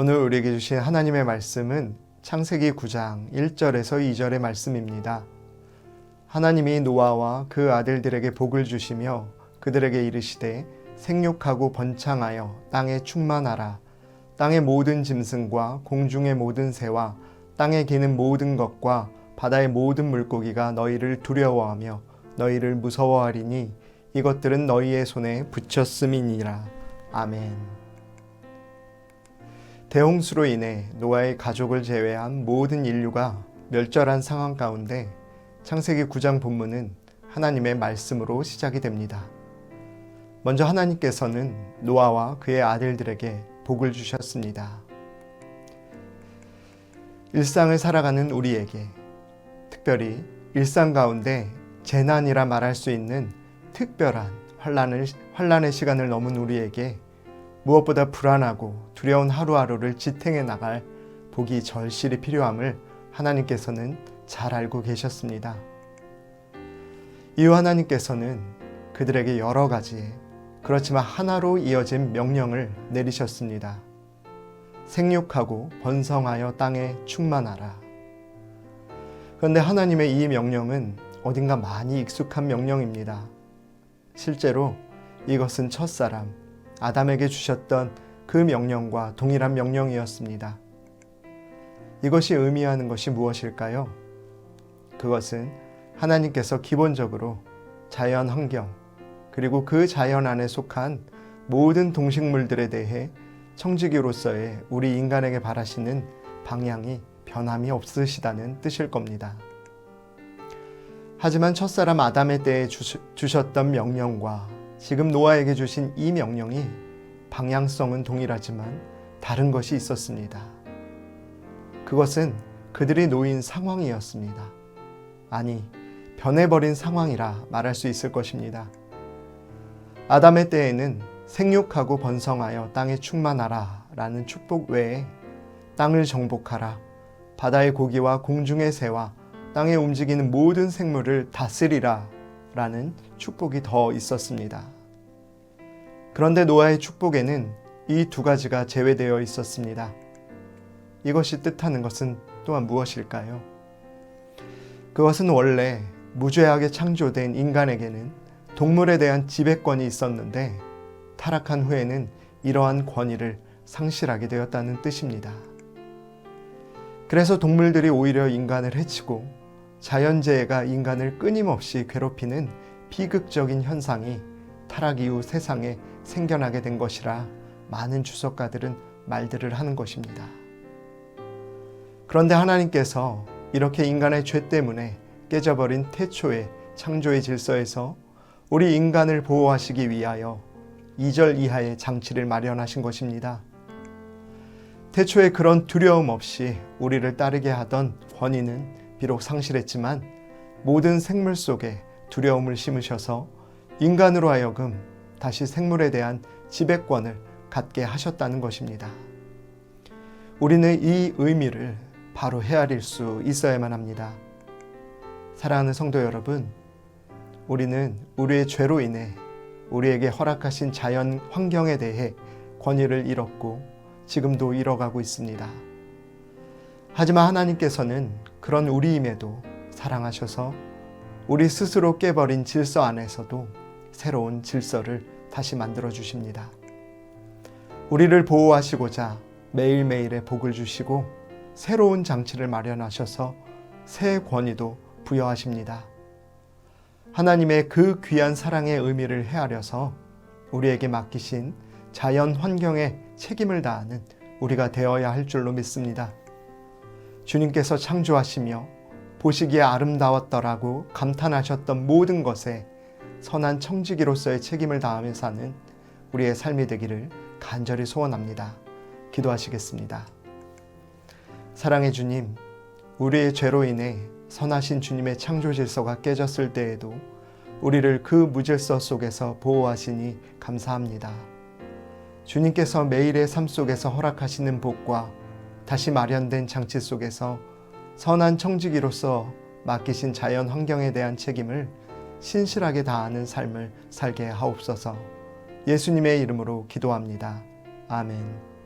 오늘 우리에게 주신 하나님의 말씀은 창세기 9장 1절에서 2절의 말씀입니다. 하나님이 노아와 그 아들들에게 복을 주시며 그들에게 이르시되 생육하고 번창하여 땅에 충만하라. 땅의 모든 짐승과 공중의 모든 새와 땅에 기는 모든 것과 바다의 모든 물고기가 너희를 두려워하며 너희를 무서워하리니 이것들은 너희의 손에 붙였음이니라. 아멘. 대홍수로 인해 노아의 가족을 제외한 모든 인류가 멸절한 상황 가운데 창세기 9장 본문은 하나님의 말씀으로 시작이 됩니다. 먼저 하나님께서는 노아와 그의 아들들에게 복을 주셨습니다. 일상을 살아가는 우리에게, 특별히 일상 가운데 재난이라 말할 수 있는 특별한 환난의 시간을 넘은 우리에게 무엇보다 불안하고 두려운 하루하루를 지탱해 나갈 복이 절실히 필요함을 하나님께서는 잘 알고 계셨습니다. 이후 하나님께서는 그들에게 여러 가지의 그렇지만 하나로 이어진 명령을 내리셨습니다. 생육하고 번성하여 땅에 충만하라. 그런데 하나님의 이 명령은 어딘가 많이 익숙한 명령입니다. 실제로 이것은 첫사람 아담에게 주셨던 그 명령과 동일한 명령이었습니다. 이것이 의미하는 것이 무엇일까요? 그것은 하나님께서 기본적으로 자연 환경 그리고 그 자연 안에 속한 모든 동식물들에 대해 청지기로서의 우리 인간에게 바라시는 방향이 변함이 없으시다는 뜻일 겁니다. 하지만 첫사람 아담의 때에 주셨던 명령과 지금 노아에게 주신 이 명령이 방향성은 동일하지만 다른 것이 있었습니다. 그것은 그들이 놓인 상황이었습니다. 아니, 변해버린 상황이라 말할 수 있을 것입니다. 아담의 때에는 생육하고 번성하여 땅에 충만하라 라는 축복 외에 땅을 정복하라, 바다의 고기와 공중의 새와 땅에 움직이는 모든 생물을 다스리라 라는 축복이 더 있었습니다. 그런데 노아의 축복에는 이 두 가지가 제외되어 있었습니다. 이것이 뜻하는 것은 또한 무엇일까요? 그것은 원래 무죄하게 창조된 인간에게는 동물에 대한 지배권이 있었는데 타락한 후에는 이러한 권위를 상실하게 되었다는 뜻입니다. 그래서 동물들이 오히려 인간을 해치고 자연재해가 인간을 끊임없이 괴롭히는 비극적인 현상이 타락 이후 세상에 생겨나게 된 것이라 많은 주석가들은 말들을 하는 것입니다. 그런데 하나님께서 이렇게 인간의 죄 때문에 깨져버린 태초의 창조의 질서에서 우리 인간을 보호하시기 위하여 2절 이하의 장치를 마련하신 것입니다. 태초에 그런 두려움 없이 우리를 따르게 하던 권위는 비록 상실했지만 모든 생물 속에 두려움을 심으셔서 인간으로 하여금 다시 생물에 대한 지배권을 갖게 하셨다는 것입니다. 우리는 이 의미를 바로 헤아릴 수 있어야만 합니다. 사랑하는 성도 여러분, 우리는 우리의 죄로 인해 우리에게 허락하신 자연 환경에 대해 권위를 잃었고 지금도 잃어가고 있습니다. 하지만 하나님께서는 그런 우리임에도 사랑하셔서 우리 스스로 깨버린 질서 안에서도 새로운 질서를 다시 만들어 주십니다. 우리를 보호하시고자 매일매일의 복을 주시고 새로운 장치를 마련하셔서 새 권위도 부여하십니다. 하나님의 그 귀한 사랑의 의미를 헤아려서 우리에게 맡기신 자연 환경에 책임을 다하는 우리가 되어야 할 줄로 믿습니다. 주님께서 창조하시며 보시기에 아름다웠더라고 감탄하셨던 모든 것에 선한 청지기로서의 책임을 다하며 사는 우리의 삶이 되기를 간절히 소원합니다. 기도하시겠습니다. 사랑의 주님, 우리의 죄로 인해 선하신 주님의 창조 질서가 깨졌을 때에도 우리를 그 무질서 속에서 보호하시니 감사합니다. 주님께서 매일의 삶 속에서 허락하시는 복과 다시 마련된 장치 속에서 선한 청지기로서 맡기신 자연 환경에 대한 책임을 신실하게 다하는 삶을 살게 하옵소서. 예수님의 이름으로 기도합니다. 아멘.